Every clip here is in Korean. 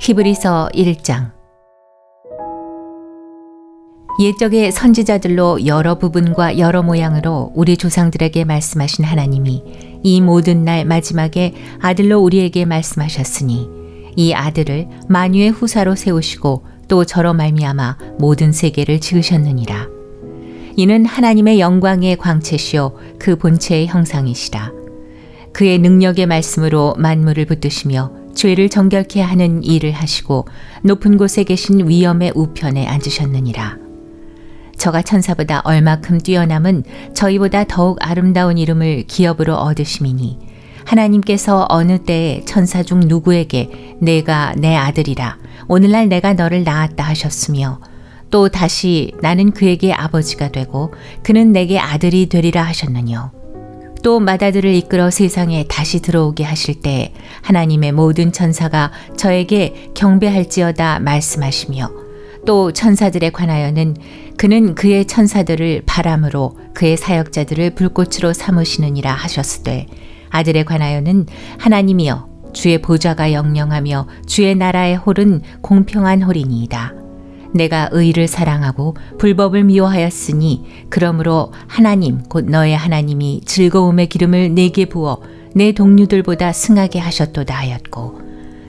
히브리서 1장. 옛적의 선지자들로 여러 부분과 여러 모양으로 우리 조상들에게 말씀하신 하나님이 이 모든 날 마지막에 아들로 우리에게 말씀하셨으니 이 아들을 만유의 후사로 세우시고 또 저로 말미암아 모든 세계를 지으셨느니라. 이는 하나님의 영광의 광채시요 그 본체의 형상이시라. 그의 능력의 말씀으로 만물을 붙드시며 죄를 정결케 하는 일을 하시고 높은 곳에 계신 위엄의 우편에 앉으셨느니라. 저가 천사보다 얼마큼 뛰어남은 저희보다 더욱 아름다운 이름을 기업으로 얻으심이니 하나님께서 어느 때에 천사 중 누구에게 내가 내 아들이라 오늘날 내가 너를 낳았다 하셨으며 또 다시 나는 그에게 아버지가 되고 그는 내게 아들이 되리라 하셨느뇨. 또 맏아들을 이끌어 세상에 다시 들어오게 하실 때 하나님의 모든 천사가 저에게 경배할지어다 말씀하시며 또 천사들에 관하여는 그는 그의 천사들을 바람으로 그의 사역자들을 불꽃으로 삼으시느니라 하셨으되 아들에 관하여는 하나님이여 주의 보좌가 영영하며 주의 나라의 홀은 공평한 홀이니이다. 내가 의를 사랑하고 불법을 미워하였으니 그러므로 하나님 곧 너의 하나님이 즐거움의 기름을 내게 부어 내 동류들보다 승하게 하셨도다 하였고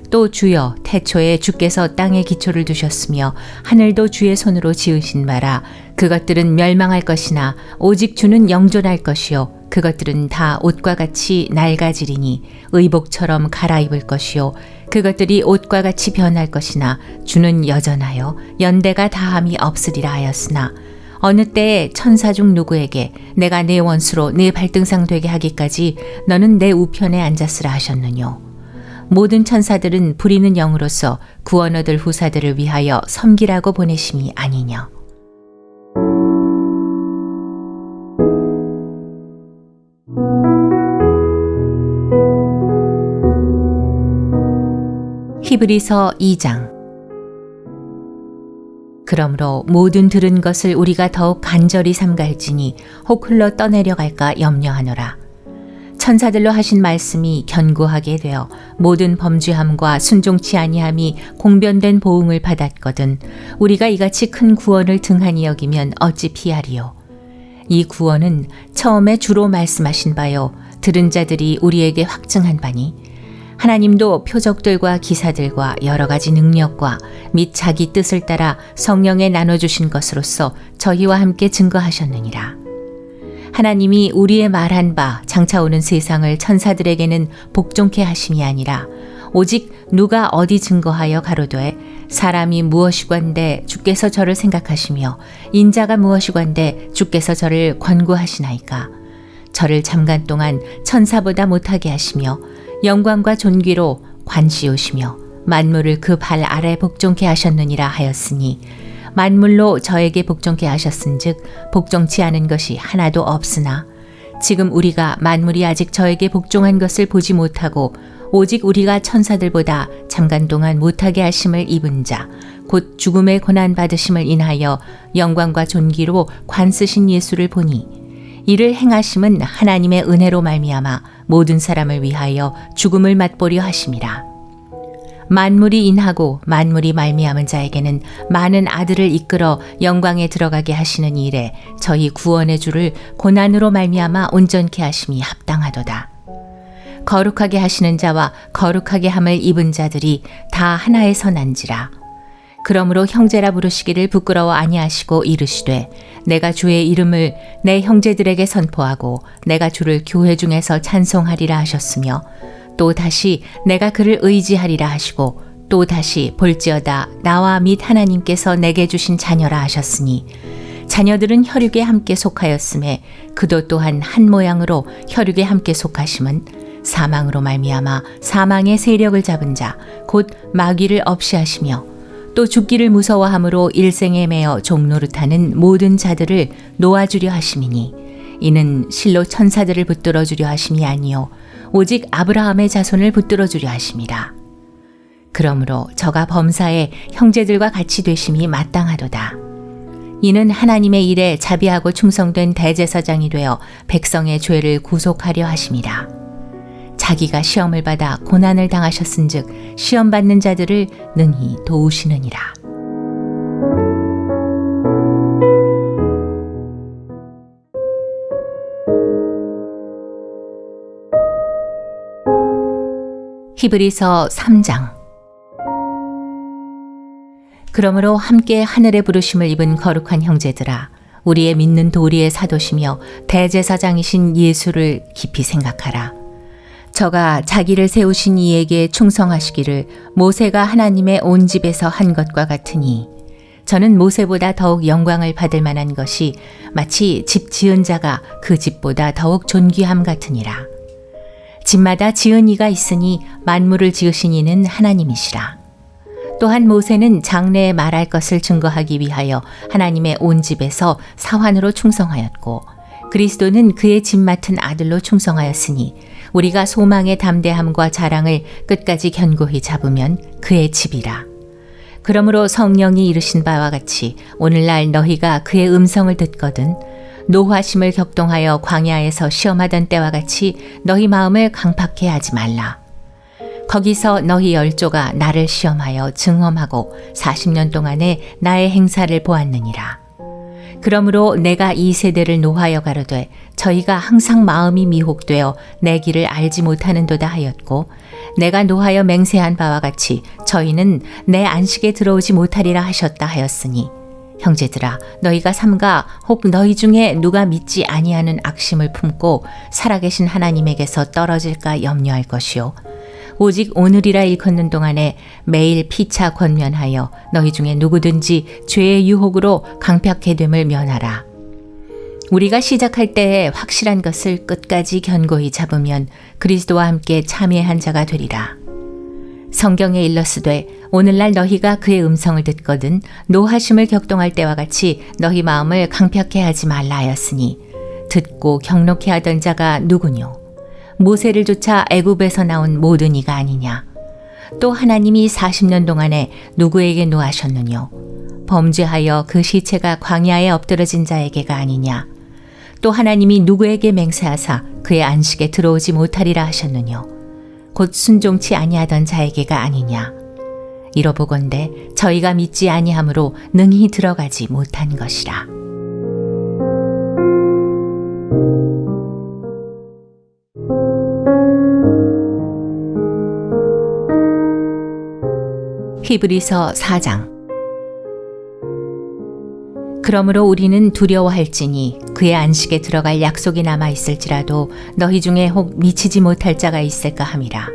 또 주여 태초에 주께서 땅에 기초를 두셨으며 하늘도 주의 손으로 지으신 바라 그것들은 멸망할 것이나 오직 주는 영존할 것이요 그것들은 다 옷과 같이 낡아지리니 의복처럼 갈아입을 것이요 그것들이 옷과 같이 변할 것이나 주는 여전하여 연대가 다함이 없으리라 하였으나 어느 때에 천사 중 누구에게 내가 내 원수로 내 발등상 되게 하기까지 너는 내 우편에 앉았으라 하셨느뇨. 모든 천사들은 부리는 영으로서 구원 얻을 후사들을 위하여 섬기라고 보내심이 아니냐. 히브리서 2장. 그러므로 모든 들은 것을 우리가 더욱 간절히 삼갈지니 혹 흘러 떠내려갈까 염려하노라. 천사들로 하신 말씀이 견고하게 되어 모든 범죄함과 순종치 아니함이 공변된 보응을 받았거든 우리가 이같이 큰 구원을 등한히 여기면 어찌 피하리요. 이 구원은 처음에 주로 말씀하신 바요 들은 자들이 우리에게 확증한 바니 하나님도 표적들과 기사들과 여러 가지 능력과 및 자기 뜻을 따라 성령에 나눠주신 것으로서 저희와 함께 증거하셨느니라. 하나님이 우리의 말한 바 장차 오는 세상을 천사들에게는 복종케 하심이 아니라 오직 누가 어디 증거하여 가로되 사람이 무엇이건대 주께서 저를 생각하시며 인자가 무엇이건대 주께서 저를 권고하시나이까. 저를 잠깐 동안 천사보다 못하게 하시며 영광과 존귀로 관시오시며 만물을 그 발 아래 복종케 하셨느니라 하였으니 만물로 저에게 복종케 하셨은즉 복종치 않은 것이 하나도 없으나 지금 우리가 만물이 아직 저에게 복종한 것을 보지 못하고 오직 우리가 천사들보다 잠깐 동안 못하게 하심을 입은 자 곧 죽음의 고난 받으심을 인하여 영광과 존귀로 관쓰신 예수를 보니 이를 행하심은 하나님의 은혜로 말미암아 모든 사람을 위하여 죽음을 맛보려 하심이라. 만물이 인하고 만물이 말미암은 자에게는 많은 아들을 이끌어 영광에 들어가게 하시는 일에 저희 구원의 주를 고난으로 말미암아 온전케 하심이 합당하도다. 거룩하게 하시는 자와 거룩하게 함을 입은 자들이 다 하나에서 난지라. 그러므로 형제라 부르시기를 부끄러워 아니하시고 이르시되 내가 주의 이름을 내 형제들에게 선포하고 내가 주를 교회 중에서 찬송하리라 하셨으며 또 다시 내가 그를 의지하리라 하시고 또 다시 볼지어다 나와 및 하나님께서 내게 주신 자녀라 하셨으니 자녀들은 혈육에 함께 속하였음에 그도 또한 한 모양으로 혈육에 함께 속하심은 사망으로 말미암아 사망의 세력을 잡은 자 곧 마귀를 없이 하시며 또 죽기를 무서워함으로 일생에 매어 종노릇하는 모든 자들을 놓아주려 하심이니 이는 실로 천사들을 붙들어 주려 하심이 아니요 오직 아브라함의 자손을 붙들어 주려 하심이라. 그러므로 저가 범사에 형제들과 같이 되심이 마땅하도다. 이는 하나님의 일에 자비하고 충성된 대제사장이 되어 백성의 죄를 구속하려 하심이라. 자기가 시험을 받아 고난을 당하셨은즉 시험 받는 자들을 능히 도우시느니라. 히브리서 3장. 그러므로 함께 하늘의 부르심을 입은 거룩한 형제들아, 우리의 믿는 도리의 사도시며 대제사장이신 예수를 깊이 생각하라. 저가 자기를 세우신 이에게 충성하시기를 모세가 하나님의 온 집에서 한 것과 같으니, 저는 모세보다 더욱 영광을 받을 만한 것이 마치 집 지은 자가 그 집보다 더욱 존귀함 같으니라. 집마다 지은 이가 있으니 만물을 지으신 이는 하나님이시라. 또한 모세는 장래에 말할 것을 증거하기 위하여 하나님의 온 집에서 사환으로 충성하였고, 그리스도는 그의 집 맡은 아들로 충성하였으니 우리가 소망의 담대함과 자랑을 끝까지 견고히 잡으면 그의 집이라. 그러므로 성령이 이르신 바와 같이 오늘날 너희가 그의 음성을 듣거든 노하심을 격동하여 광야에서 시험하던 때와 같이 너희 마음을 강팍해 하지 말라. 거기서 너희 열조가 나를 시험하여 증험하고 40년 동안에 나의 행사를 보았느니라. 그러므로 내가 이 세대를 노하여 가로되 저희가 항상 마음이 미혹되어 내 길을 알지 못하는도다 하였고, 내가 노하여 맹세한 바와 같이 저희는 내 안식에 들어오지 못하리라 하셨다 하였으니, 형제들아, 너희가 삼가 혹 너희 중에 누가 믿지 아니하는 악심을 품고 살아계신 하나님에게서 떨어질까 염려할 것이요, 오직 오늘이라 일컫는 동안에 매일 피차 권면하여 너희 중에 누구든지 죄의 유혹으로 강팍해 됨을 면하라. 우리가 시작할 때에 확실한 것을 끝까지 견고히 잡으면 그리스도와 함께 참여한 자가 되리라. 성경에 일렀으되 오늘날 너희가 그의 음성을 듣거든 노하심을 격동할 때와 같이 너희 마음을 강팍해 하지 말라 하였으니, 듣고 경록해 하던 자가 누구뇨? 모세를 쫓아 애굽에서 나온 모든 이가 아니냐? 또 하나님이 40년 동안에 누구에게 노하셨느뇨? 범죄하여 그 시체가 광야에 엎드러진 자에게가 아니냐? 또 하나님이 누구에게 맹세하사 그의 안식에 들어오지 못하리라 하셨느뇨? 곧 순종치 아니하던 자에게가 아니냐? 이러보건대 저희가 믿지 아니함으로 능히 들어가지 못한 것이라. 히브리서 4장. 그러므로 우리는 두려워할지니 그의 안식에 들어갈 약속이 남아 있을지라도 너희 중에 혹 미치지 못할 자가 있을까 함이라.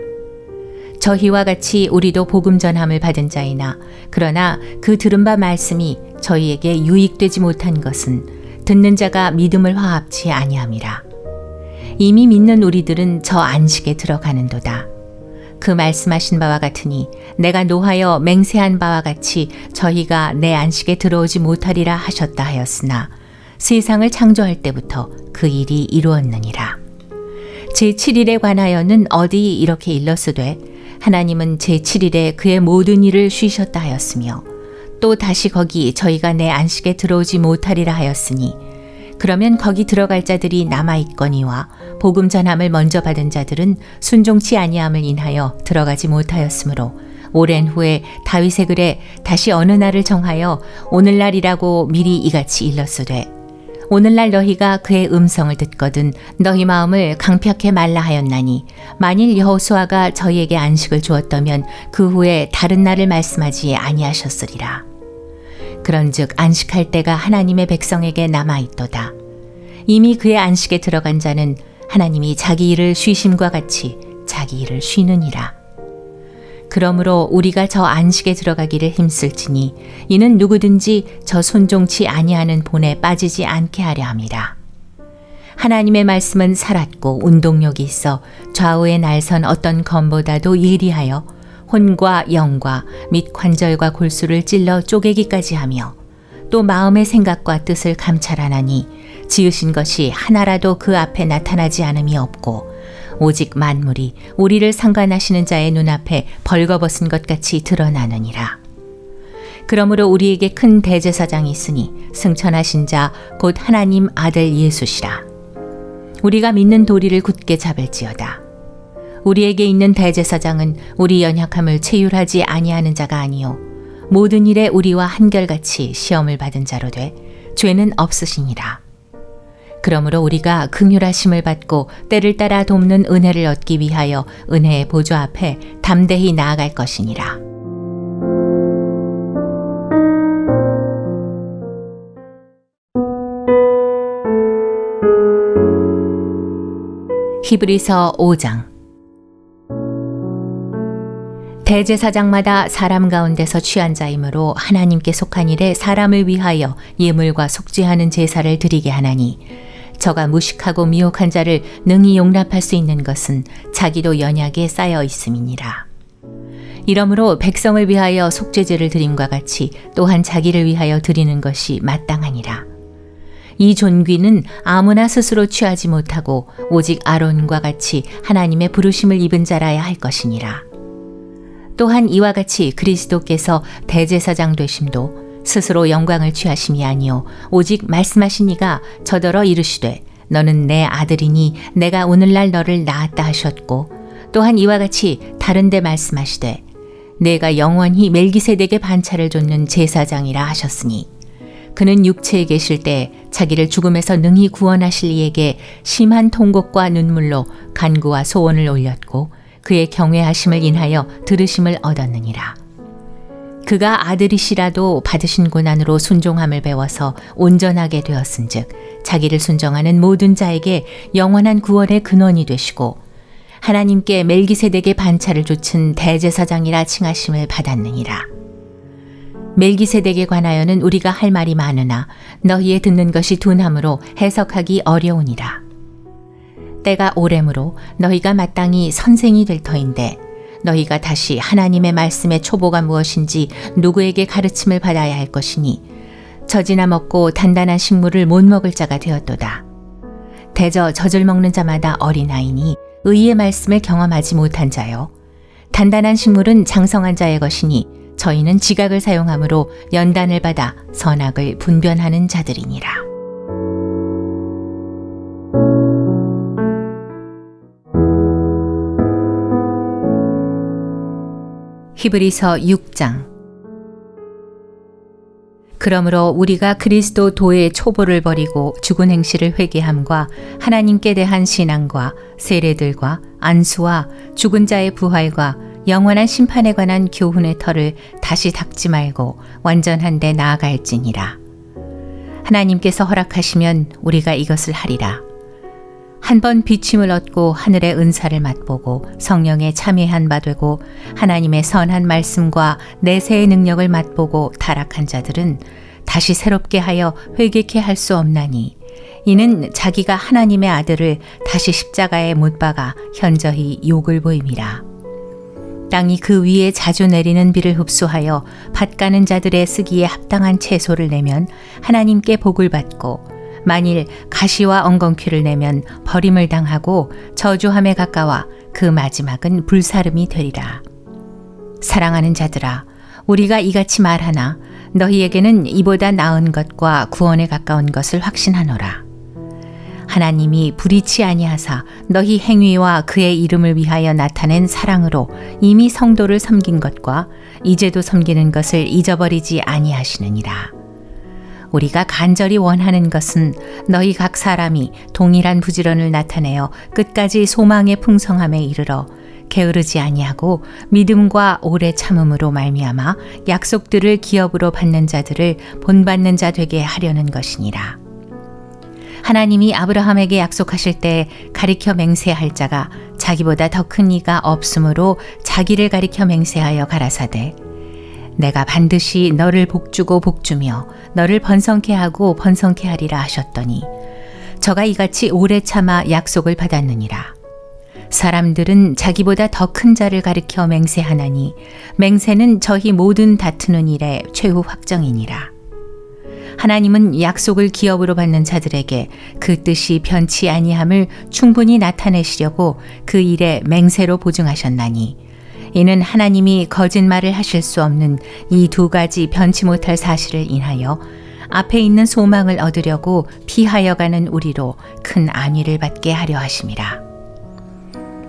저희와 같이 우리도 복음 전함을 받은 자이나, 그러나 그 들은 바 말씀이 저희에게 유익되지 못한 것은 듣는 자가 믿음을 화합치 아니함이라. 이미 믿는 우리들은 저 안식에 들어가는도다. 그 말씀하신 바와 같으니 내가 노하여 맹세한 바와 같이 저희가 내 안식에 들어오지 못하리라 하셨다 하였으나, 세상을 창조할 때부터 그 일이 이루었느니라. 제7일에 관하여는 어디 이렇게 일렀으되 하나님은 제7일에 그의 모든 일을 쉬셨다 하였으며, 또 다시 거기 저희가 내 안식에 들어오지 못하리라 하였으니, 그러면 거기 들어갈 자들이 남아있거니와 복음 전함을 먼저 받은 자들은 순종치 아니함을 인하여 들어가지 못하였으므로, 오랜 후에 다윗의 글에 다시 어느 날을 정하여 오늘날이라고 미리 이같이 일렀으되, 오늘날 너희가 그의 음성을 듣거든 너희 마음을 강팍해 말라 하였나니, 만일 여호수아가 저희에게 안식을 주었다면 그 후에 다른 날을 말씀하지 아니하셨으리라. 그런즉 안식할 때가 하나님의 백성에게 남아있도다. 이미 그의 안식에 들어간 자는 하나님이 자기 일을 쉬심과 같이 자기 일을 쉬느니라. 그러므로 우리가 저 안식에 들어가기를 힘쓸지니 이는 누구든지 저 순종치 아니하는 본에 빠지지 않게 하려 함이라. 하나님의 말씀은 살았고 운동력이 있어 좌우에 날선 어떤 검보다도 예리하여 혼과 영과 및 관절과 골수를 찔러 쪼개기까지 하며, 또 마음의 생각과 뜻을 감찰하나니 지으신 것이 하나라도 그 앞에 나타나지 않음이 없고, 오직 만물이 우리를 상관하시는 자의 눈앞에 벌거벗은 것 같이 드러나느니라. 그러므로 우리에게 큰 대제사장이 있으니 승천하신 자 곧 하나님 아들 예수시라. 우리가 믿는 도리를 굳게 잡을지어다. 우리에게 있는 대제사장은 우리 연약함을 체휼하지 아니하는 자가 아니요 모든 일에 우리와 한결같이 시험을 받은 자로 돼 죄는 없으시니라. 그러므로 우리가 긍휼하심을 받고 때를 따라 돕는 은혜를 얻기 위하여 은혜의 보좌 앞에 담대히 나아갈 것이니라. 히브리서 5장. 대제사장마다 사람 가운데서 취한 자이므로 하나님께 속한 일에 사람을 위하여 예물과 속죄하는 제사를 드리게 하나니 저가 무식하고 미혹한 자를 능히 용납할 수 있는 것은 자기도 연약에 쌓여 있음이니라. 이러므로 백성을 위하여 속죄제를 드림과 같이 또한 자기를 위하여 드리는 것이 마땅하니라. 이 존귀는 아무나 스스로 취하지 못하고 오직 아론과 같이 하나님의 부르심을 입은 자라야 할 것이니라. 또한 이와 같이 그리스도께서 대제사장 되심도 스스로 영광을 취하심이 아니요 오직 말씀하신 이가 저더러 이르시되 너는 내 아들이니 내가 오늘날 너를 낳았다 하셨고 또한 이와 같이 다른 데 말씀하시되 내가 영원히 멜기세덱의 반차를 좇는 제사장이라 하셨으니 그는 육체에 계실 때 자기를 죽음에서 능히 구원하실 이에게 심한 통곡과 눈물로 간구와 소원을 올렸고 그의 경외하심을 인하여 들으심을 얻었느니라. 그가 아들이시라도 받으신 고난으로 순종함을 배워서 온전하게 되었은즉 자기를 순종하는 모든 자에게 영원한 구원의 근원이 되시고 하나님께 멜기세덱의 반차를 좇은 대제사장이라 칭하심을 받았느니라. 멜기세덱에 관하여는 우리가 할 말이 많으나 너희의 듣는 것이 둔함으로 해석하기 어려우니라. 때가 오래므로 너희가 마땅히 선생이 될 터인데 너희가 다시 하나님의 말씀의 초보가 무엇인지 누구에게 가르침을 받아야 할 것이니 젖이나 먹고 단단한 식물을 못 먹을 자가 되었도다. 대저 젖을 먹는 자마다 어린아이니 의의 말씀을 경험하지 못한 자요. 단단한 식물은 장성한 자의 것이니 저희는 지각을 사용함으로 연단을 받아 선악을 분별하는 자들이니라. 히브리서 6장. 그러므로 우리가 그리스도 도의 초보를 버리고 죽은 행실을 회개함과 하나님께 대한 신앙과 세례들과 안수와 죽은 자의 부활과 영원한 심판에 관한 교훈의 터를 다시 닦지 말고 완전한 데 나아갈지니라. 하나님께서 허락하시면 우리가 이것을 하리라. 한번 비침을 얻고 하늘의 은사를 맛보고 성령에 참여한 바 되고 하나님의 선한 말씀과 내세의 능력을 맛보고 타락한 자들은 다시 새롭게 하여 회개케 할 수 없나니 이는 자기가 하나님의 아들을 다시 십자가에 못 박아 현저히 욕을 보임이라. 땅이 그 위에 자주 내리는 비를 흡수하여 밭 가는 자들의 쓰기에 합당한 채소를 내면 하나님께 복을 받고 만일 가시와 엉겅퀴를 내면 버림을 당하고 저주함에 가까워 그 마지막은 불사름이 되리라. 사랑하는 자들아, 우리가 이같이 말하나 너희에게는 이보다 나은 것과 구원에 가까운 것을 확신하노라. 하나님이 불의치 아니하사 너희 행위와 그의 이름을 위하여 나타낸 사랑으로 이미 성도를 섬긴 것과 이제도 섬기는 것을 잊어버리지 아니하시느니라. 우리가 간절히 원하는 것은 너희 각 사람이 동일한 부지런을 나타내어 끝까지 소망의 풍성함에 이르러 게으르지 아니하고 믿음과 오래 참음으로 말미암아 약속들을 기업으로 받는 자들을 본받는 자 되게 하려는 것이니라. 하나님이 아브라함에게 약속하실 때 가리켜 맹세할 자가 자기보다 더 큰 이가 없으므로 자기를 가리켜 맹세하여 가라사대 내가 반드시 너를 복주고 복주며 너를 번성케 하고 번성케 하리라 하셨더니 저가 이같이 오래 참아 약속을 받았느니라. 사람들은 자기보다 더 큰 자를 가리켜 맹세하나니 맹세는 저희 모든 다투는 일의 최후 확정이니라. 하나님은 약속을 기업으로 받는 자들에게 그 뜻이 변치 아니함을 충분히 나타내시려고 그 일에 맹세로 보증하셨나니 이는 하나님이 거짓말을 하실 수 없는 이 두 가지 변치 못할 사실을 인하여 앞에 있는 소망을 얻으려고 피하여 가는 우리로 큰 안위를 받게 하려 하심이라.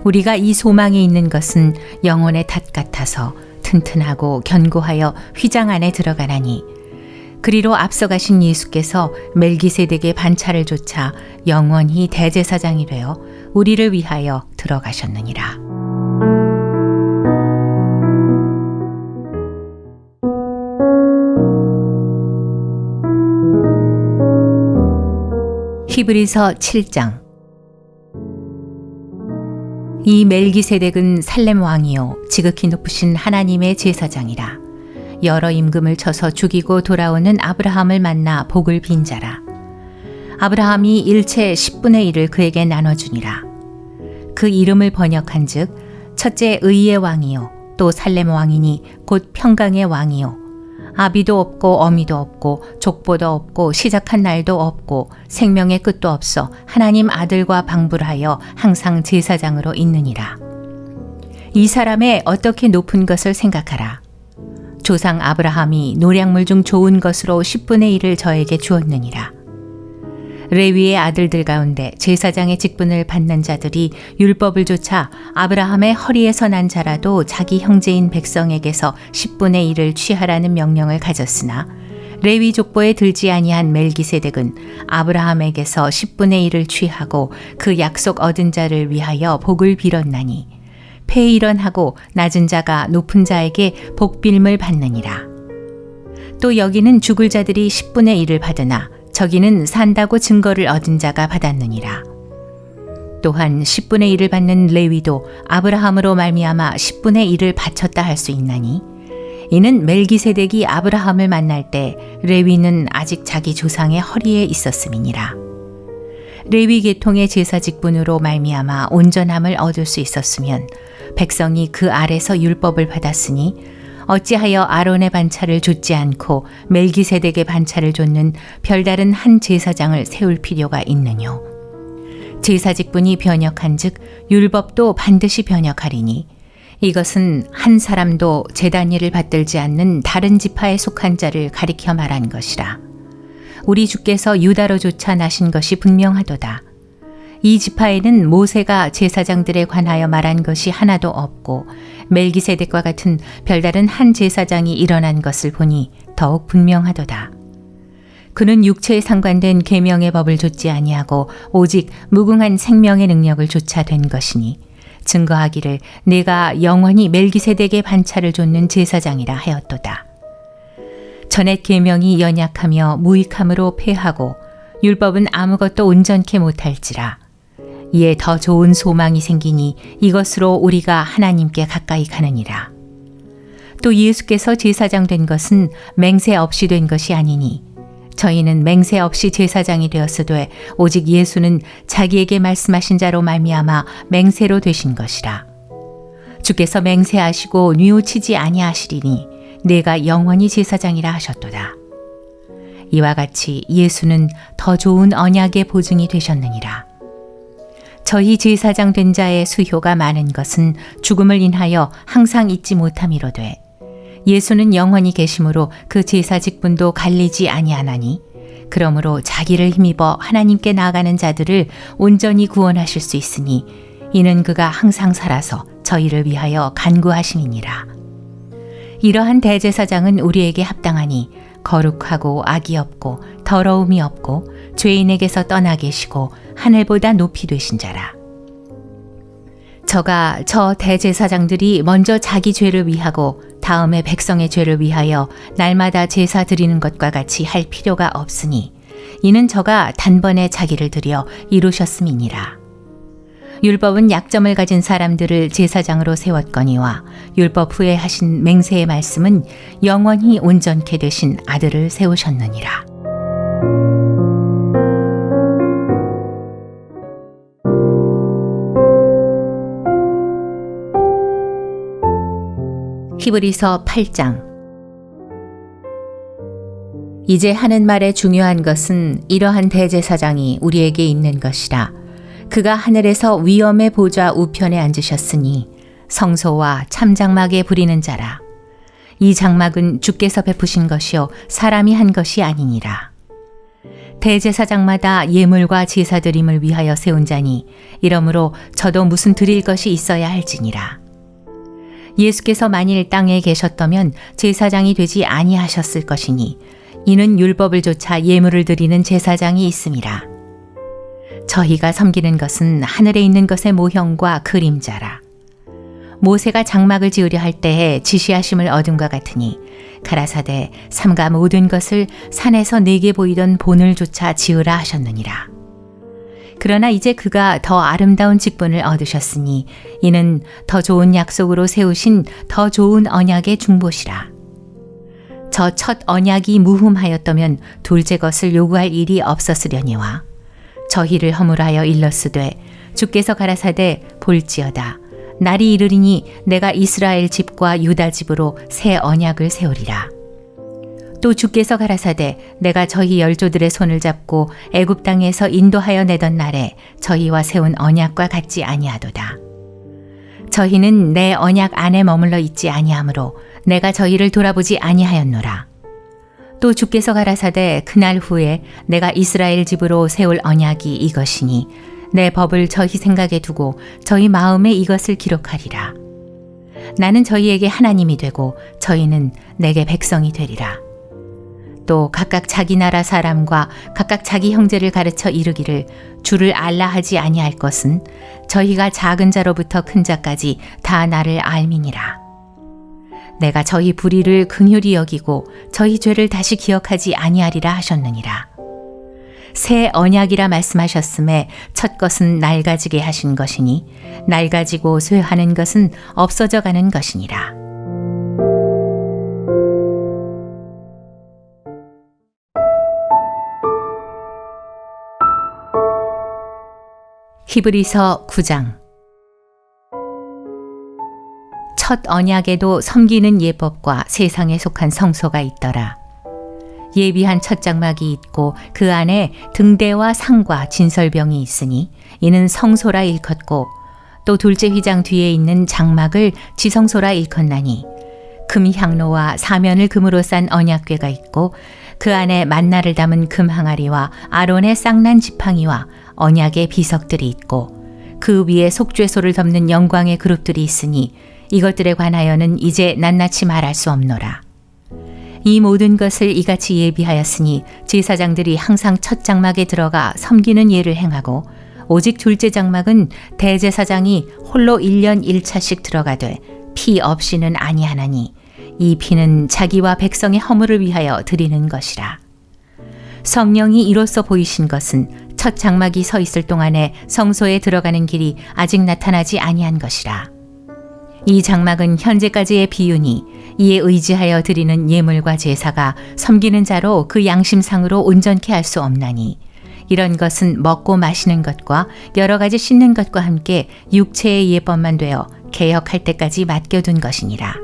우리가 이 소망에 있는 것은 영혼의 닷 같아서 튼튼하고 견고하여 휘장 안에 들어가나니 그리로 앞서가신 예수께서 멜기세덱의 반차를 조차 영원히 대제사장이 되어 우리를 위하여 들어가셨느니라. 히브리서 7장. 이 멜기세덱은 살렘 왕이요 지극히 높으신 하나님의 제사장이라. 여러 임금을 쳐서 죽이고 돌아오는 아브라함을 만나 복을 빈 자라. 아브라함이 일체 10분의 1을 그에게 나눠주니라. 그 이름을 번역한즉 첫째 의의 왕이요 또 살렘 왕이니 곧 평강의 왕이요 아비도 없고 어미도 없고 족보도 없고 시작한 날도 없고 생명의 끝도 없어 하나님 아들과 방불하여 항상 제사장으로 있느니라. 이 사람의 어떻게 높은 것을 생각하라. 조상 아브라함이 노량물 중 좋은 것으로 10분의 1을 저에게 주었느니라. 레위의 아들들 가운데 제사장의 직분을 받는 자들이 율법을 조차 아브라함의 허리에서 난 자라도 자기 형제인 백성에게서 10분의 1을 취하라는 명령을 가졌으나 레위 족보에 들지 아니한 멜기세덱은 아브라함에게서 10분의 1을 취하고 그 약속 얻은 자를 위하여 복을 빌었나니 폐일원하고 낮은 자가 높은 자에게 복빌을 받느니라. 또 여기는 죽을 자들이 10분의 1을 받으나 저기는 산다고 증거를 얻은 자가 받았느니라. 또한 10분의 1을 받는 레위도 아브라함으로 말미암아 10분의 1을 바쳤다 할 수 있나니 이는 멜기세덱이 아브라함을 만날 때 레위는 아직 자기 조상의 허리에 있었음이니라. 레위 계통의 제사 직분으로 말미암아 온전함을 얻을 수 있었으면 백성이 그 아래서 율법을 받았으니 어찌하여 아론의 반차를 좇지 않고 멜기세덱의 반차를 좇는 별다른 한 제사장을 세울 필요가 있느뇨. 제사 직분이 변역한즉 율법도 반드시 변역하리니 이것은 한 사람도 제단 일을 받들지 않는 다른 지파에 속한 자를 가리켜 말한 것이라. 우리 주께서 유다로조차 나신 것이 분명하도다. 이 지파에는 모세가 제사장들에 관하여 말한 것이 하나도 없고 멜기세덱과 같은 별다른 한 제사장이 일어난 것을 보니 더욱 분명하도다. 그는 육체에 상관된 계명의 법을 좇지 아니하고 오직 무궁한 생명의 능력을 좇아 된 것이니 증거하기를 내가 영원히 멜기세덱의 반차를 좇는 제사장이라 하였도다. 전옛 계명이 연약하며 무익함으로 패하고 율법은 아무것도 온전케 못할지라. 이에 더 좋은 소망이 생기니 이것으로 우리가 하나님께 가까이 가느니라. 또 예수께서 제사장 된 것은 맹세 없이 된 것이 아니니 저희는 맹세 없이 제사장이 되었으되 오직 예수는 자기에게 말씀하신 자로 말미암아 맹세로 되신 것이라. 주께서 맹세하시고 뉘우치지 아니하시리니 내가 영원히 제사장이라 하셨도다. 이와 같이 예수는 더 좋은 언약의 보증이 되셨느니라. 저희 제사장 된 자의 수효가 많은 것은 죽음을 인하여 항상 잊지 못함이로되 예수는 영원히 계심으로 그 제사 직분도 갈리지 아니하나니 그러므로 자기를 힘입어 하나님께 나아가는 자들을 온전히 구원하실 수 있으니 이는 그가 항상 살아서 저희를 위하여 간구하심이니라. 이러한 대제사장은 우리에게 합당하니 거룩하고 악이 없고 더러움이 없고 죄인에게서 떠나 계시고 하늘보다 높이 되신 자라. 저가 저 대제사장들이 먼저 자기 죄를 위하고 다음에 백성의 죄를 위하여 날마다 제사 드리는 것과 같이 할 필요가 없으니 이는 저가 단번에 자기를 드려 이루셨음이니라. 율법은 약점을 가진 사람들을 제사장으로 세웠거니와 율법 후에 하신 맹세의 말씀은 영원히 온전케 되신 아들을 세우셨느니라. 히브리서 8장. 이제 하는 말의 중요한 것은 이러한 대제사장이 우리에게 있는 것이라. 그가 하늘에서 위엄의 보좌 우편에 앉으셨으니 성소와 참장막에 부리는 자라. 이 장막은 주께서 베푸신 것이요 사람이 한 것이 아니니라. 대제사장마다 예물과 제사드림을 위하여 세운 자니 이러므로 저도 무슨 드릴 것이 있어야 할지니라. 예수께서 만일 땅에 계셨다면 제사장이 되지 아니하셨을 것이니 이는 율법을 좇아 예물을 드리는 제사장이 있음이라. 저희가 섬기는 것은 하늘에 있는 것의 모형과 그림자라. 모세가 장막을 지으려 할 때에 지시하심을 얻음과 같으니 가라사대 삼가 모든 것을 산에서 내게 보이던 본을 조차 지으라 하셨느니라. 그러나 이제 그가 더 아름다운 직분을 얻으셨으니 이는 더 좋은 약속으로 세우신 더 좋은 언약의 중보시라. 저 첫 언약이 무흠하였다면 둘째 것을 요구할 일이 없었으려니와 저희를 허물하여 일렀으되 주께서 가라사대 볼지어다 날이 이르리니 내가 이스라엘 집과 유다 집으로 새 언약을 세우리라. 또 주께서 가라사대 내가 저희 열조들의 손을 잡고 애굽 땅에서 인도하여 내던 날에 저희와 세운 언약과 같지 아니하도다. 저희는 내 언약 안에 머물러 있지 아니하므로 내가 저희를 돌아보지 아니하였노라. 또 주께서 가라사대 그날 후에 내가 이스라엘 집으로 세울 언약이 이것이니 내 법을 저희 생각에 두고 저희 마음에 이것을 기록하리라. 나는 저희에게 하나님이 되고 저희는 내게 백성이 되리라. 또 각각 자기 나라 사람과 각각 자기 형제를 가르쳐 이르기를 주를 알라 하지 아니할 것은 저희가 작은 자로부터 큰 자까지 다 나를 알미니라. 내가 저희 불의를 긍휼히 여기고 저희 죄를 다시 기억하지 아니하리라 하셨느니라. 새 언약이라 말씀하셨음에 첫 것은 낡아지게 하신 것이니 낡아지고 쇠하는 것은 없어져 가는 것이니라. 히브리서 9장. 첫 언약에도 섬기는 예법과 세상에 속한 성소가 있더라. 예비한 첫 장막이 있고 그 안에 등대와 상과 진설병이 있으니 이는 성소라 일컫고 또 둘째 휘장 뒤에 있는 장막을 지성소라 일컫나니 금 향로와 사면을 금으로 싼 언약궤가 있고 그 안에 만나를 담은 금 항아리와 아론의 쌍난 지팡이와 언약의 비석들이 있고 그 위에 속죄소를 덮는 영광의 그룹들이 있으니 이것들에 관하여는 이제 낱낱이 말할 수 없노라. 이 모든 것을 이같이 예비하였으니 제사장들이 항상 첫 장막에 들어가 섬기는 예를 행하고 오직 둘째 장막은 대제사장이 홀로 1년 1차씩 들어가되 피 없이는 아니하나니 이 피는 자기와 백성의 허물을 위하여 드리는 것이라. 성령이 이로써 보이신 것은 첫 장막이 서 있을 동안에 성소에 들어가는 길이 아직 나타나지 아니한 것이라. 이 장막은 현재까지의 비유니 이에 의지하여 드리는 예물과 제사가 섬기는 자로 그 양심상으로 온전케 할 수 없나니 이런 것은 먹고 마시는 것과 여러 가지 씻는 것과 함께 육체의 예법만 되어 개혁할 때까지 맡겨둔 것이니라.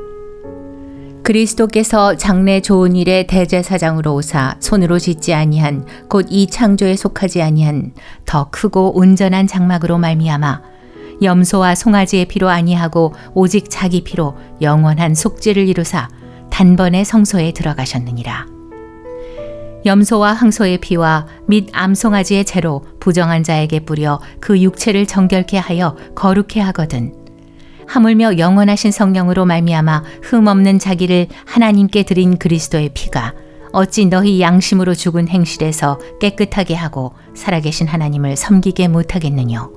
그리스도께서 장래 좋은 일의 대제사장으로 오사 손으로 짓지 아니한 곧 이 창조에 속하지 아니한 더 크고 온전한 장막으로 말미암아 염소와 송아지의 피로 아니하고 오직 자기 피로 영원한 속죄를 이루사 단번에 성소에 들어가셨느니라. 염소와 항소의 피와 및 암송아지의 재로 부정한 자에게 뿌려 그 육체를 정결케 하여 거룩케 하거든 하물며 영원하신 성령으로 말미암아 흠없는 자기를 하나님께 드린 그리스도의 피가 어찌 너희 양심으로 죽은 행실에서 깨끗하게 하고 살아계신 하나님을 섬기게 못하겠느냐.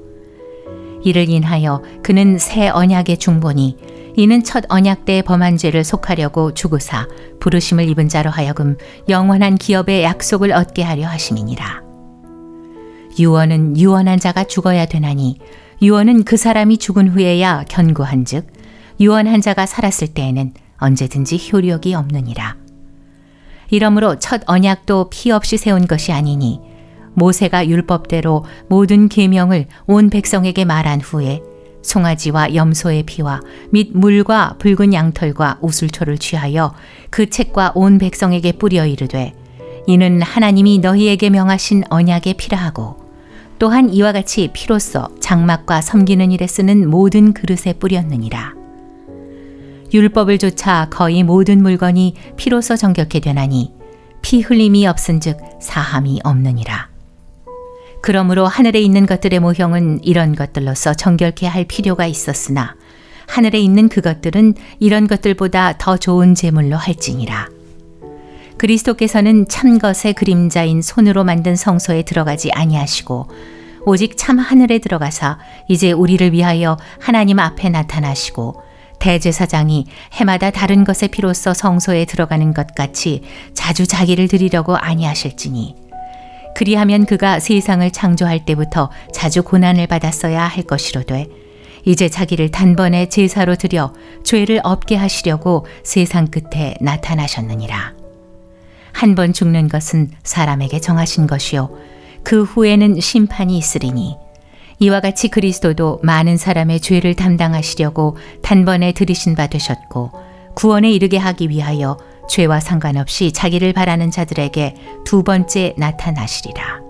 이를 인하여 그는 새 언약의 중보니 이는 첫 언약 때의 범한 죄를 속하려고 죽으사 부르심을 입은 자로 하여금 영원한 기업의 약속을 얻게 하려 하심이니라. 유언은 유언한 자가 죽어야 되나니 유언은 그 사람이 죽은 후에야 견고한즉 유언한 자가 살았을 때에는 언제든지 효력이 없느니라. 이러므로 첫 언약도 피 없이 세운 것이 아니니 모세가 율법대로 모든 계명을 온 백성에게 말한 후에 송아지와 염소의 피와 및 물과 붉은 양털과 우슬초를 취하여 그 책과 온 백성에게 뿌려 이르되 이는 하나님이 너희에게 명하신 언약의 피라 하고 또한 이와 같이 피로써 장막과 섬기는 일에 쓰는 모든 그릇에 뿌렸느니라. 율법을 좇아 거의 모든 물건이 피로써 정결케 되나니 피 흘림이 없은즉 사함이 없느니라. 그러므로 하늘에 있는 것들의 모형은 이런 것들로서 정결케 할 필요가 있었으나 하늘에 있는 그것들은 이런 것들보다 더 좋은 제물로 할지니라. 그리스도께서는 참 것의 그림자인 손으로 만든 성소에 들어가지 아니하시고 오직 참 하늘에 들어가사 이제 우리를 위하여 하나님 앞에 나타나시고 대제사장이 해마다 다른 것의 피로써 성소에 들어가는 것 같이 자주 자기를 드리려고 아니하실지니 그리하면 그가 세상을 창조할 때부터 자주 고난을 받았어야 할 것이로되 이제 자기를 단번에 제사로 드려 죄를 없게 하시려고 세상 끝에 나타나셨느니라. 한 번 죽는 것은 사람에게 정하신 것이요 그 후에는 심판이 있으리니 이와 같이 그리스도도 많은 사람의 죄를 담당하시려고 단번에 들이신 바 되셨고 구원에 이르게 하기 위하여 죄와 상관없이 자기를 바라는 자들에게 두 번째 나타나시리라.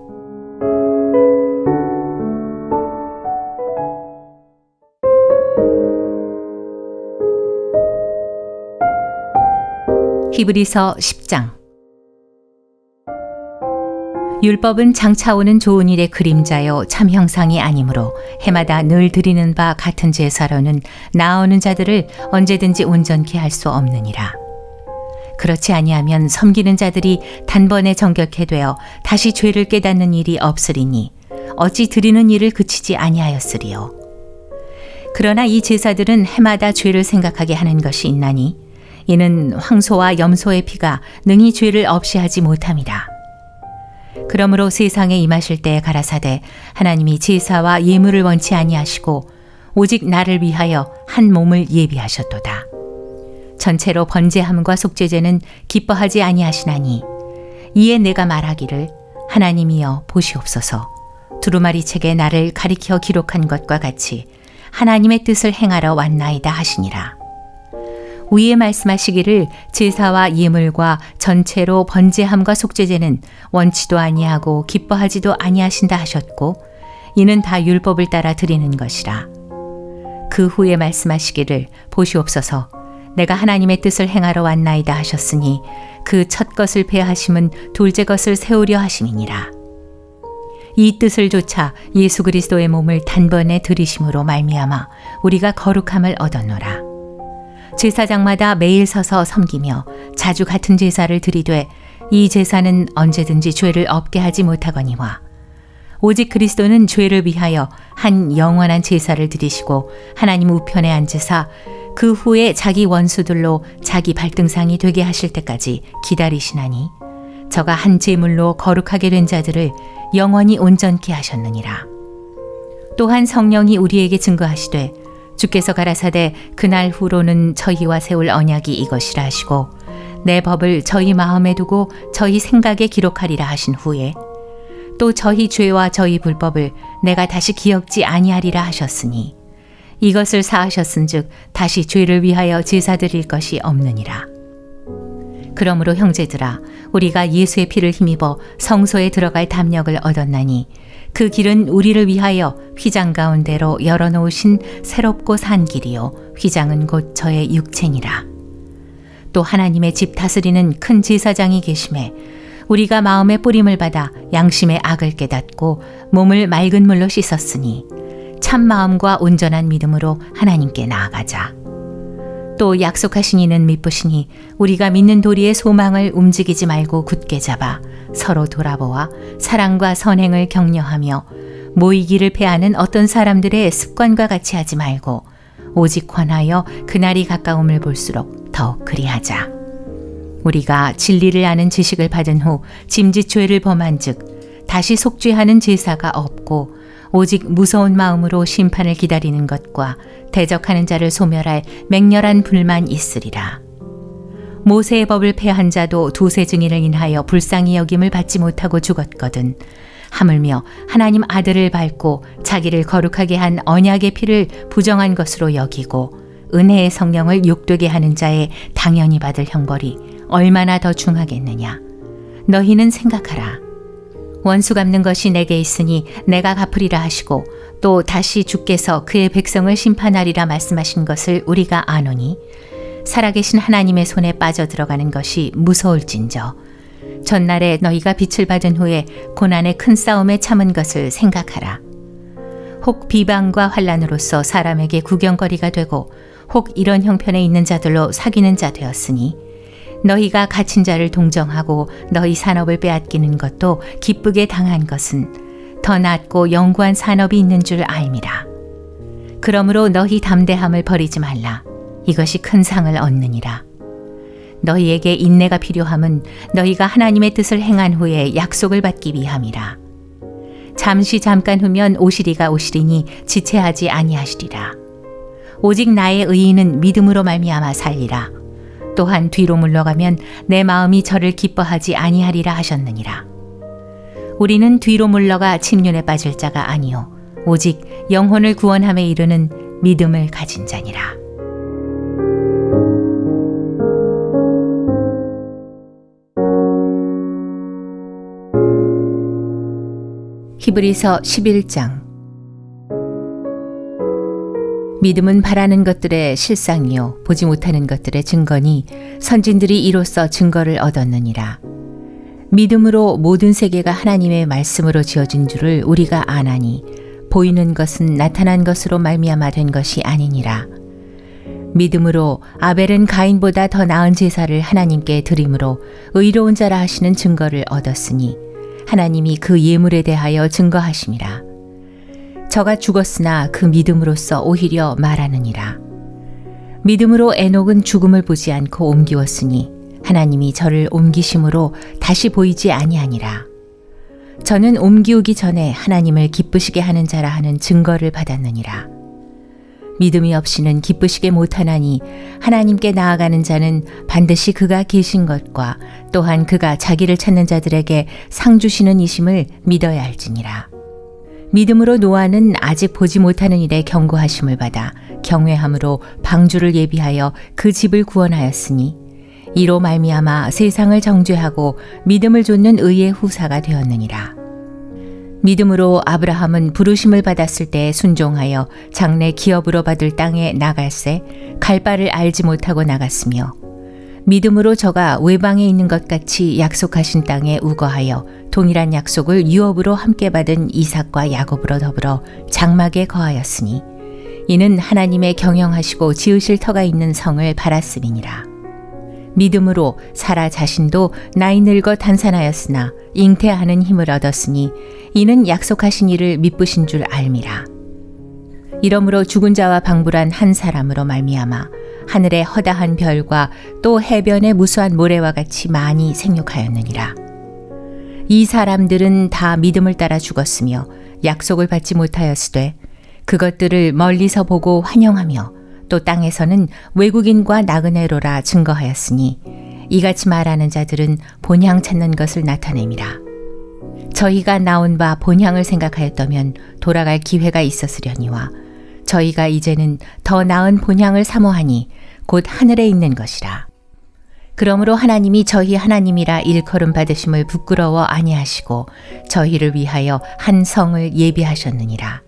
히브리서 10장. 율법은 장차 오는 좋은 일의 그림자요 참 형상이 아니므로 해마다 늘 드리는 바 같은 제사로는 나오는 자들을 언제든지 온전케 할 수 없느니라. 그렇지 아니하면 섬기는 자들이 단번에 정결케 되어 다시 죄를 깨닫는 일이 없으리니 어찌 드리는 일을 그치지 아니하였으리요. 그러나 이 제사들은 해마다 죄를 생각하게 하는 것이 있나니 이는 황소와 염소의 피가 능히 죄를 없이 하지 못함이라. 그러므로 세상에 임하실 때에 가라사대 하나님이 제사와 예물을 원치 아니하시고 오직 나를 위하여 한 몸을 예비하셨도다. 전체로 번제함과 속죄제는 기뻐하지 아니하시나니 이에 내가 말하기를 하나님이여 보시옵소서 두루마리 책에 나를 가리켜 기록한 것과 같이 하나님의 뜻을 행하러 왔나이다 하시니라. 위에 말씀하시기를 제사와 예물과 전체로 번제함과 속죄제는 원치도 아니하고 기뻐하지도 아니하신다 하셨고 이는 다 율법을 따라 드리는 것이라. 그 후에 말씀하시기를 보시옵소서 내가 하나님의 뜻을 행하러 왔나이다 하셨으니 그 첫 것을 폐하심은 둘째 것을 세우려 하심이니라. 이 뜻을 조차 예수 그리스도의 몸을 단번에 들이심으로 말미암아 우리가 거룩함을 얻었노라. 제사장마다 매일 서서 섬기며 자주 같은 제사를 드리되 이 제사는 언제든지 죄를 없게 하지 못하거니와 오직 그리스도는 죄를 위하여 한 영원한 제사를 드리시고 하나님 우편에 앉으사 그 후에 자기 원수들로 자기 발등상이 되게 하실 때까지 기다리시나니 저가 한 제물로 거룩하게 된 자들을 영원히 온전케 하셨느니라. 또한 성령이 우리에게 증거하시되 주께서 가라사대 그날 후로는 저희와 세울 언약이 이것이라 하시고 내 법을 저희 마음에 두고 저희 생각에 기록하리라 하신 후에 또 저희 죄와 저희 불법을 내가 다시 기억지 아니하리라 하셨으니 이것을 사하셨은즉 다시 죄를 위하여 제사 드릴 것이 없느니라. 그러므로 형제들아 우리가 예수의 피를 힘입어 성소에 들어갈 담력을 얻었나니 그 길은 우리를 위하여 휘장 가운데로 열어놓으신 새롭고 산 길이요 휘장은 곧 저의 육체니라. 또 하나님의 집 다스리는 큰 제사장이 계심에 우리가 마음의 뿌림을 받아 양심의 악을 깨닫고 몸을 맑은 물로 씻었으니 참 마음과 온전한 믿음으로 하나님께 나아가자. 또 약속하신 이는 미쁘시니 우리가 믿는 도리의 소망을 움직이지 말고 굳게 잡아 서로 돌아보아 사랑과 선행을 격려하며 모이기를 패하는 어떤 사람들의 습관과 같이 하지 말고 오직 권하여 그날이 가까움을 볼수록 더욱 그리하자. 우리가 진리를 아는 지식을 받은 후 짐짓 죄를 범한즉 다시 속죄하는 제사가 없고 오직 무서운 마음으로 심판을 기다리는 것과 대적하는 자를 소멸할 맹렬한 불만 있으리라. 모세의 법을 폐한 자도 두세 증인을 인하여 불쌍히 여김을 받지 못하고 죽었거든 하물며 하나님 아들을 밟고 자기를 거룩하게 한 언약의 피를 부정한 것으로 여기고 은혜의 성령을 욕되게 하는 자의 당연히 받을 형벌이 얼마나 더 중하겠느냐. 너희는 생각하라. 원수 갚는 것이 내게 있으니 내가 갚으리라 하시고 또 다시 주께서 그의 백성을 심판하리라 말씀하신 것을 우리가 아노니 살아계신 하나님의 손에 빠져 들어가는 것이 무서울진저 전날에 너희가 빛을 받은 후에 고난의 큰 싸움에 참은 것을 생각하라. 혹 비방과 환난으로서 사람에게 구경거리가 되고 혹 이런 형편에 있는 자들로 사귀는 자 되었으니 너희가 갇힌 자를 동정하고 너희 산업을 빼앗기는 것도 기쁘게 당한 것은 더 낫고 영구한 산업이 있는 줄 알미라. 그러므로 너희 담대함을 버리지 말라. 이것이 큰 상을 얻느니라. 너희에게 인내가 필요함은 너희가 하나님의 뜻을 행한 후에 약속을 받기 위함이라. 잠깐 후면 오시리가 오시리니 지체하지 아니하시리라. 오직 나의 의인은 믿음으로 말미암아 살리라. 또한 뒤로 물러가면 내 마음이 저를 기뻐하지 아니하리라 하셨느니라. 우리는 뒤로 물러가 침륜에 빠질 자가 아니요 오직 영혼을 구원함에 이르는 믿음을 가진 자니라. 히브리서 11장. 믿음은 바라는 것들의 실상이요 보지 못하는 것들의 증거니 선진들이 이로써 증거를 얻었느니라. 믿음으로 모든 세계가 하나님의 말씀으로 지어진 줄을 우리가 아나니 보이는 것은 나타난 것으로 말미암아 된 것이 아니니라. 믿음으로 아벨은 가인보다 더 나은 제사를 하나님께 드림으로 의로운 자라 하시는 증거를 얻었으니 하나님이 그 예물에 대하여 증거하심이라. 저가 죽었으나 그 믿음으로써 오히려 말하느니라. 믿음으로 에녹은 죽음을 보지 않고 옮기웠으니 하나님이 저를 옮기심으로 다시 보이지 아니하니라. 저는 옮기우기 전에 하나님을 기쁘시게 하는 자라 하는 증거를 받았느니라. 믿음이 없이는 기쁘시게 못하나니 하나님께 나아가는 자는 반드시 그가 계신 것과 또한 그가 자기를 찾는 자들에게 상 주시는 이심을 믿어야 할지니라. 믿음으로 노아는 아직 보지 못하는 일에 경고하심을 받아 경외함으로 방주를 예비하여 그 집을 구원하였으니 이로 말미암아 세상을 정죄하고 믿음을 좇는 의의 후사가 되었느니라. 믿음으로 아브라함은 부르심을 받았을 때 순종하여 장래 기업으로 받을 땅에 나갈새 갈 바를 알지 못하고 나갔으며 믿음으로 저가 외방에 있는 것 같이 약속하신 땅에 우거하여 동일한 약속을 유업으로 함께 받은 이삭과 야곱으로 더불어 장막에 거하였으니 이는 하나님의 경영하시고 지으실 터가 있는 성을 바랐음이니라. 믿음으로 사라 자신도 나이 늙어 단산하였으나 잉태하는 힘을 얻었으니 이는 약속하신 이를 미쁘신 줄 알미라. 이러므로 죽은 자와 방불한 한 사람으로 말미암아 하늘의 허다한 별과 또 해변의 무수한 모래와 같이 많이 생육하였느니라. 이 사람들은 다 믿음을 따라 죽었으며 약속을 받지 못하였으되 그것들을 멀리서 보고 환영하며 또 땅에서는 외국인과 나그네로라 증거하였으니 이같이 말하는 자들은 본향 찾는 것을 나타냅니다. 저희가 나온 바 본향을 생각하였다면 돌아갈 기회가 있었으려니와 저희가 이제는 더 나은 본향을 사모하니 곧 하늘에 있는 것이라. 그러므로 하나님이 저희 하나님이라 일컬음 받으심을 부끄러워 아니하시고 저희를 위하여 한 성을 예비하셨느니라.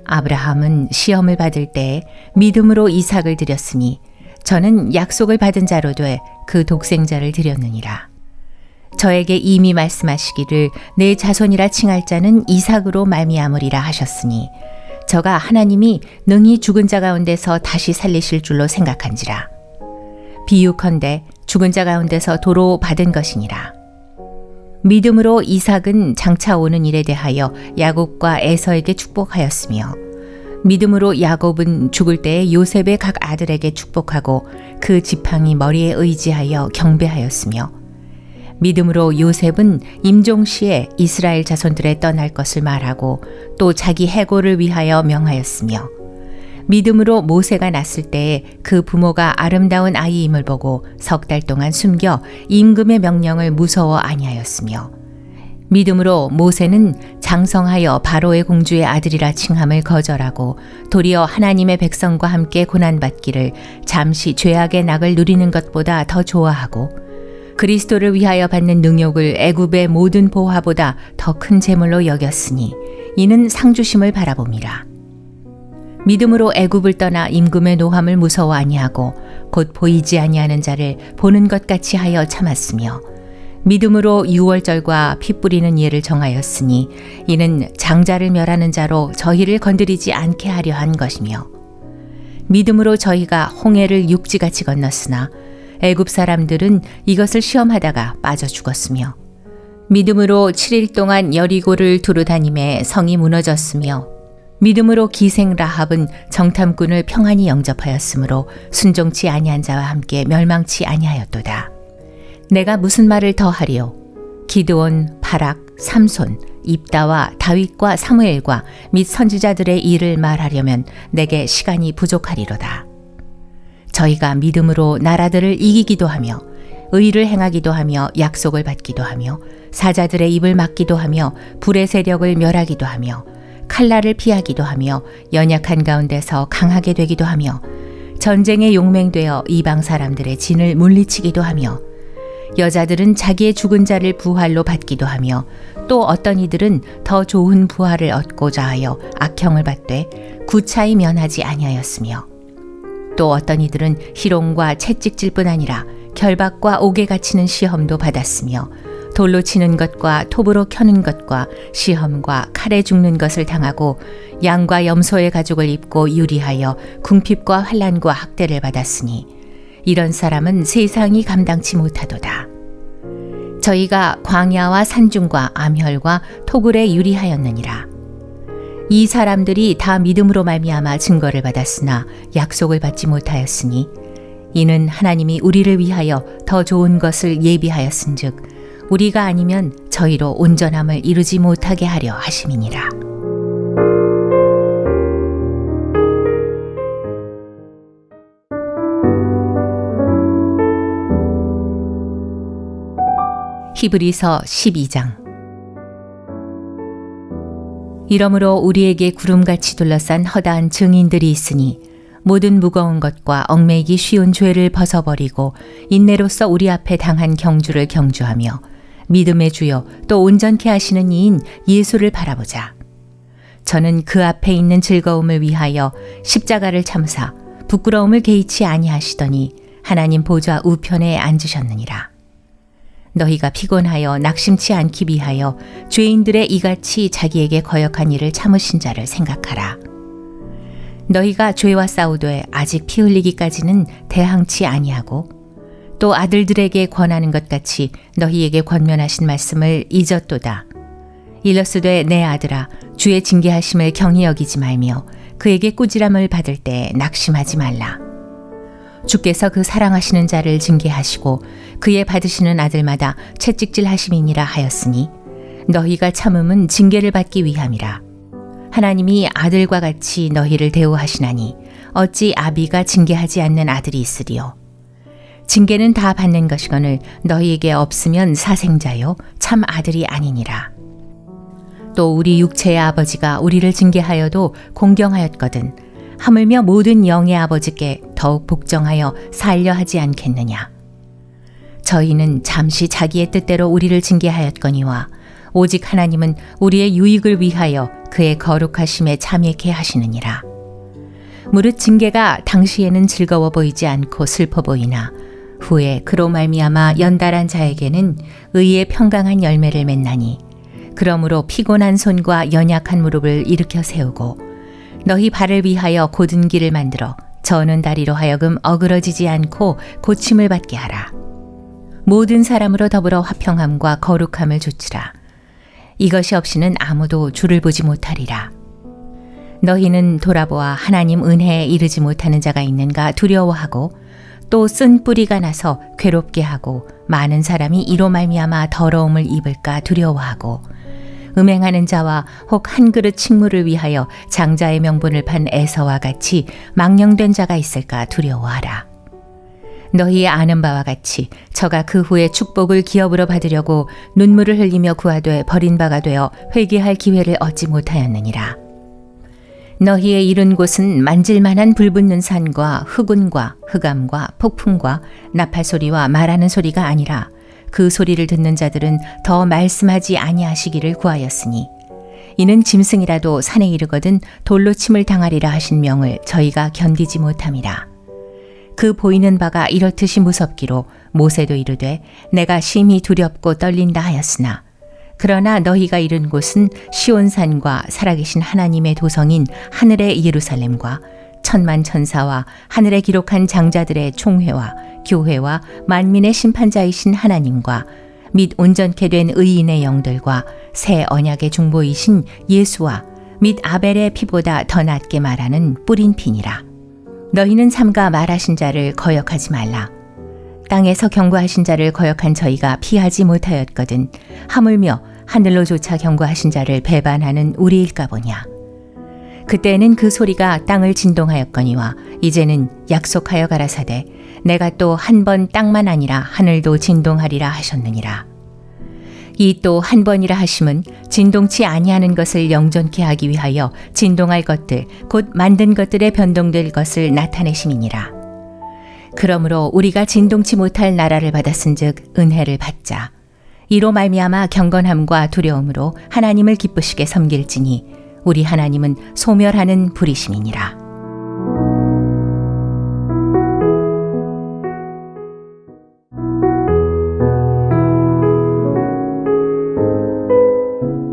아브라함은 시험을 받을 때에 믿음으로 이삭을 드렸으니 저는 약속을 받은 자로 돼 그 독생자를 드렸느니라. 저에게 이미 말씀하시기를 내 자손이라 칭할 자는 이삭으로 말미암으리라 하셨으니 저가 하나님이 능히 죽은 자 가운데서 다시 살리실 줄로 생각한지라. 비유컨대 죽은 자 가운데서 도로 받은 것이니라. 믿음으로 이삭은 장차 오는 일에 대하여 야곱과 에서에게 축복하였으며 믿음으로 야곱은 죽을 때에 요셉의 각 아들에게 축복하고 그 지팡이 머리에 의지하여 경배하였으며 믿음으로 요셉은 임종시에 이스라엘 자손들에 떠날 것을 말하고 또 자기 해고를 위하여 명하였으며 믿음으로 모세가 낳았을 때에 그 부모가 아름다운 아이임을 보고 석 달 동안 숨겨 임금의 명령을 무서워 아니하였으며 믿음으로 모세는 장성하여 바로의 공주의 아들이라 칭함을 거절하고 도리어 하나님의 백성과 함께 고난받기를 잠시 죄악의 낙을 누리는 것보다 더 좋아하고 그리스도를 위하여 받는 능욕을 애굽의 모든 보화보다 더 큰 재물로 여겼으니 이는 상주심을 바라봅니다. 믿음으로 애굽을 떠나 임금의 노함을 무서워 아니하고 곧 보이지 아니하는 자를 보는 것 같이 하여 참았으며 믿음으로 유월절과 피 뿌리는 예를 정하였으니 이는 장자를 멸하는 자로 저희를 건드리지 않게 하려 한 것이며 믿음으로 저희가 홍해를 육지같이 건넜으나 애굽 사람들은 이것을 시험하다가 빠져 죽었으며 믿음으로 7일 동안 여리고를 두루 다님에 성이 무너졌으며 믿음으로 기생 라합은 정탐꾼을 평안히 영접하였으므로 순종치 아니한 자와 함께 멸망치 아니하였도다. 내가 무슨 말을 더하리요? 기드온, 바락, 삼손, 입다와 다윗과 사무엘과 및 선지자들의 일을 말하려면 내게 시간이 부족하리로다. 저희가 믿음으로 나라들을 이기기도 하며 의를 행하기도 하며 약속을 받기도 하며 사자들의 입을 막기도 하며 불의 세력을 멸하기도 하며 칼날을 피하기도 하며 연약한 가운데서 강하게 되기도 하며 전쟁에 용맹되어 이방 사람들의 진을 물리치기도 하며 여자들은 자기의 죽은 자를 부활로 받기도 하며 또 어떤 이들은 더 좋은 부활을 얻고자 하여 악형을 받되 구차히 면하지 아니하였으며 또 어떤 이들은 희롱과 채찍질뿐 아니라 결박과 옥에 갇히는 시험도 받았으며 돌로 치는 것과 톱으로 켜는 것과 시험과 칼에 죽는 것을 당하고 양과 염소의 가죽을 입고 유리하여 궁핍과 환난과 학대를 받았으니 이런 사람은 세상이 감당치 못하도다. 저희가 광야와 산중과 암혈과 토굴에 유리하였느니라. 이 사람들이 다 믿음으로 말미암아 증거를 받았으나 약속을 받지 못하였으니 이는 하나님이 우리를 위하여 더 좋은 것을 예비하였은즉 우리가 아니면 저희로 온전함을 이루지 못하게 하려 하심이니라. 히브리서 12장. 이러므로 우리에게 구름같이 둘러싼 허다한 증인들이 있으니 모든 무거운 것과 얽매이기 쉬운 죄를 벗어버리고 인내로써 우리 앞에 당한 경주를 경주하며 믿음의 주요 또 온전케 하시는 이인 예수를 바라보자. 저는 그 앞에 있는 즐거움을 위하여 십자가를 참사 부끄러움을 개의치 아니하시더니 하나님 보좌 우편에 앉으셨느니라. 너희가 피곤하여 낙심치 않기 위하여 죄인들의 이같이 자기에게 거역한 일을 참으신 자를 생각하라. 너희가 죄와 싸우되 아직 피 흘리기까지는 대항치 아니하고 또 아들들에게 권하는 것 같이 너희에게 권면하신 말씀을 잊었도다. 일러스되 내 아들아 주의 징계하심을 경히 여기지 말며 그에게 꾸지람을 받을 때 낙심하지 말라. 주께서 그 사랑하시는 자를 징계하시고 그의 받으시는 아들마다 채찍질 하심이니라 하였으니 너희가 참음은 징계를 받기 위함이라. 하나님이 아들과 같이 너희를 대우하시나니 어찌 아비가 징계하지 않는 아들이 있으리요. 징계는 다 받는 것이거늘 너희에게 없으면 사생자요 참 아들이 아니니라. 또 우리 육체의 아버지가 우리를 징계하여도 공경하였거든 하물며 모든 영의 아버지께 더욱 복종하여 살려 하지 않겠느냐. 저희는 잠시 자기의 뜻대로 우리를 징계하였거니와 오직 하나님은 우리의 유익을 위하여 그의 거룩하심에 참여케 하시느니라. 무릇 징계가 당시에는 즐거워 보이지 않고 슬퍼 보이나 후에 그로 말미암아 연달한 자에게는 의의 평강한 열매를 맺나니 그러므로 피곤한 손과 연약한 무릎을 일으켜 세우고 너희 발을 위하여 곧은 길을 만들어 저는 다리로 하여금 어그러지지 않고 고침을 받게 하라. 모든 사람으로 더불어 화평함과 거룩함을 주치라. 이것이 없이는 아무도 주를 보지 못하리라. 너희는 돌아보아 하나님 은혜에 이르지 못하는 자가 있는가 두려워하고 또 쓴 뿌리가 나서 괴롭게 하고 많은 사람이 이로 말미암아 더러움을 입을까 두려워하고 음행하는 자와 혹 한 그릇 식물을 위하여 장자의 명분을 판 에서와 같이 망령된 자가 있을까 두려워하라. 너희의 아는 바와 같이 저가 그 후에 축복을 기업으로 받으려고 눈물을 흘리며 구하되 버린 바가 되어 회개할 기회를 얻지 못하였느니라. 너희의 이른 곳은 만질만한 불붙는 산과 흑운과 흑암과 폭풍과 나팔 소리와 말하는 소리가 아니라 그 소리를 듣는 자들은 더 말씀하지 아니하시기를 구하였으니 이는 짐승이라도 산에 이르거든 돌로 침을 당하리라 하신 명을 저희가 견디지 못함이라. 그 보이는 바가 이렇듯이 무섭기로 모세도 이르되 내가 심히 두렵고 떨린다 하였으나 그러나 너희가 이른 곳은 시온산과 살아계신 하나님의 도성인 하늘의 예루살렘과 천만 천사와 하늘에 기록한 장자들의 총회와 교회와 만민의 심판자이신 하나님과 및 온전케 된 의인의 영들과 새 언약의 중보이신 예수와 및 아벨의 피보다 더 낫게 말하는 뿌린 피니라. 너희는 삼가 말하신 자를 거역하지 말라. 땅에서 경고하신 자를 거역한 저희가 피하지 못하였거든 하물며 하늘로조차 경고하신 자를 배반하는 우리일까 보냐. 그때는 그 소리가 땅을 진동하였거니와 이제는 약속하여 가라사대 내가 또 한 번 땅만 아니라 하늘도 진동하리라 하셨느니라. 이 또 한 번이라 하심은 진동치 아니하는 것을 영존케 하기 위하여 진동할 것들 곧 만든 것들에 변동될 것을 나타내심이니라. 그러므로 우리가 진동치 못할 나라를 받았은즉 은혜를 받자. 이로 말미암아 경건함과 두려움으로 하나님을 기쁘시게 섬길지니 우리 하나님은 소멸하는 불이심이니라.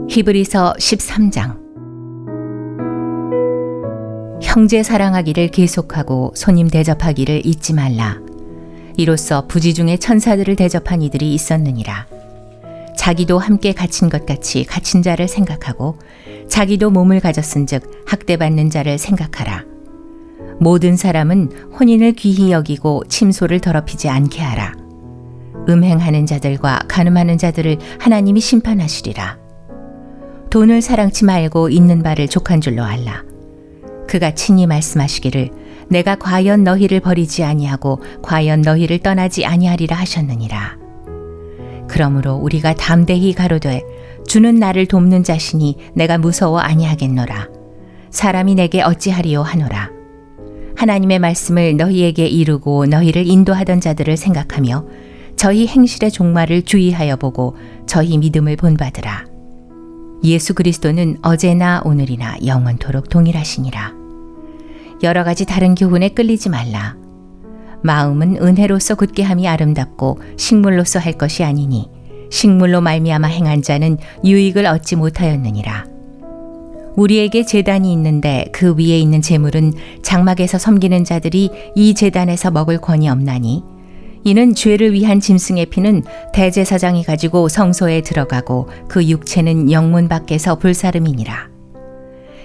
히브리서 13장. 형제 사랑하기를 계속하고 손님 대접하기를 잊지 말라. 이로써 부지 중에 천사들을 대접한 이들이 있었느니라. 자기도 함께 갇힌 것 같이 갇힌 자를 생각하고 자기도 몸을 가졌은즉 학대받는 자를 생각하라. 모든 사람은 혼인을 귀히 여기고 침소를 더럽히지 않게 하라. 음행하는 자들과 간음하는 자들을 하나님이 심판하시리라. 돈을 사랑치 말고 있는 바를 족한 줄로 알라. 그가 친히 말씀하시기를 내가 과연 너희를 버리지 아니하고 과연 너희를 떠나지 아니하리라 하셨느니라. 그러므로 우리가 담대히 가로되 주는 나를 돕는 자시니 내가 무서워 아니하겠노라. 사람이 내게 어찌하리요 하노라. 하나님의 말씀을 너희에게 이루고 너희를 인도하던 자들을 생각하며 저희 행실의 종말을 주의하여 보고 저희 믿음을 본받으라. 예수 그리스도는 어제나 오늘이나 영원토록 동일하시니라. 여러 가지 다른 교훈에 끌리지 말라. 마음은 은혜로서 굳게함이 아름답고 식물로서 할 것이 아니니 식물로 말미암아 행한 자는 유익을 얻지 못하였느니라. 우리에게 제단이 있는데 그 위에 있는 제물은 장막에서 섬기는 자들이 이 제단에서 먹을 권이 없나니 이는 죄를 위한 짐승의 피는 대제사장이 가지고 성소에 들어가고 그 육체는 영문 밖에서 불사름이니라.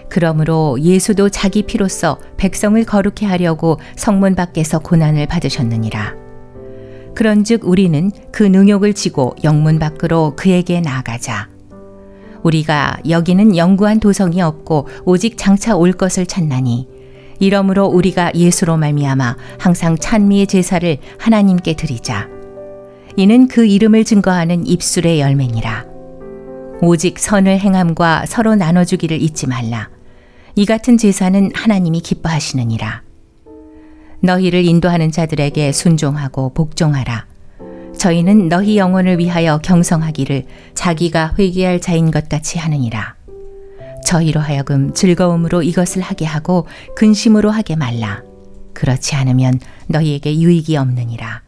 그러므로 예수도 자기 피로써 백성을 거룩해 하려고 성문 밖에서 고난을 받으셨느니라. 그런즉 우리는 그 능욕을 지고 영문 밖으로 그에게 나아가자. 우리가 여기는 영구한 도성이 없고 오직 장차 올 것을 찾나니 이러므로 우리가 예수로 말미암아 항상 찬미의 제사를 하나님께 드리자. 이는 그 이름을 증거하는 입술의 열매니라. 오직 선을 행함과 서로 나눠주기를 잊지 말라. 이 같은 제사는 하나님이 기뻐하시느니라. 너희를 인도하는 자들에게 순종하고 복종하라. 저희는 너희 영혼을 위하여 경성하기를 자기가 회개할 자인 것 같이 하느니라. 저희로 하여금 즐거움으로 이것을 하게 하고 근심으로 하게 말라. 그렇지 않으면 너희에게 유익이 없느니라.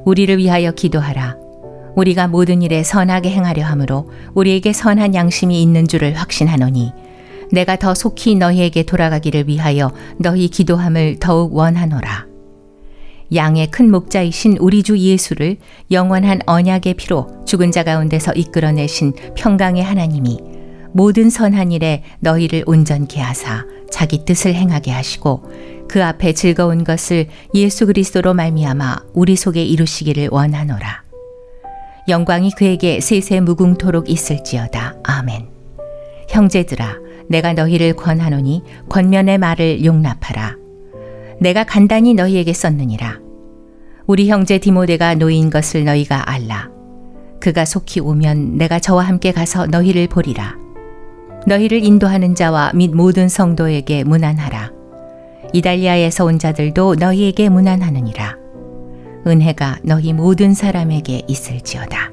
우리를 위하여 기도하라. 우리가 모든 일에 선하게 행하려 함으로 우리에게 선한 양심이 있는 줄을 확신하노니 내가 더 속히 너희에게 돌아가기를 위하여 너희 기도함을 더욱 원하노라. 양의 큰 목자이신 우리 주 예수를 영원한 언약의 피로 죽은 자 가운데서 이끌어내신 평강의 하나님이 모든 선한 일에 너희를 온전케 하사 자기 뜻을 행하게 하시고 그 앞에 즐거운 것을 예수 그리스도로 말미암아 우리 속에 이루시기를 원하노라. 영광이 그에게 세세 무궁토록 있을지어다. 아멘. 형제들아, 내가 너희를 권하노니 권면의 말을 용납하라. 내가 간단히 너희에게 썼느니라. 우리 형제 디모데가 노인 것을 너희가 알라. 그가 속히 오면 내가 저와 함께 가서 너희를 보리라. 너희를 인도하는 자와 및 모든 성도에게 문안하라. 이달리아에서 온 자들도 너희에게 문안하느니라. 은혜가 너희 모든 사람에게 있을지어다.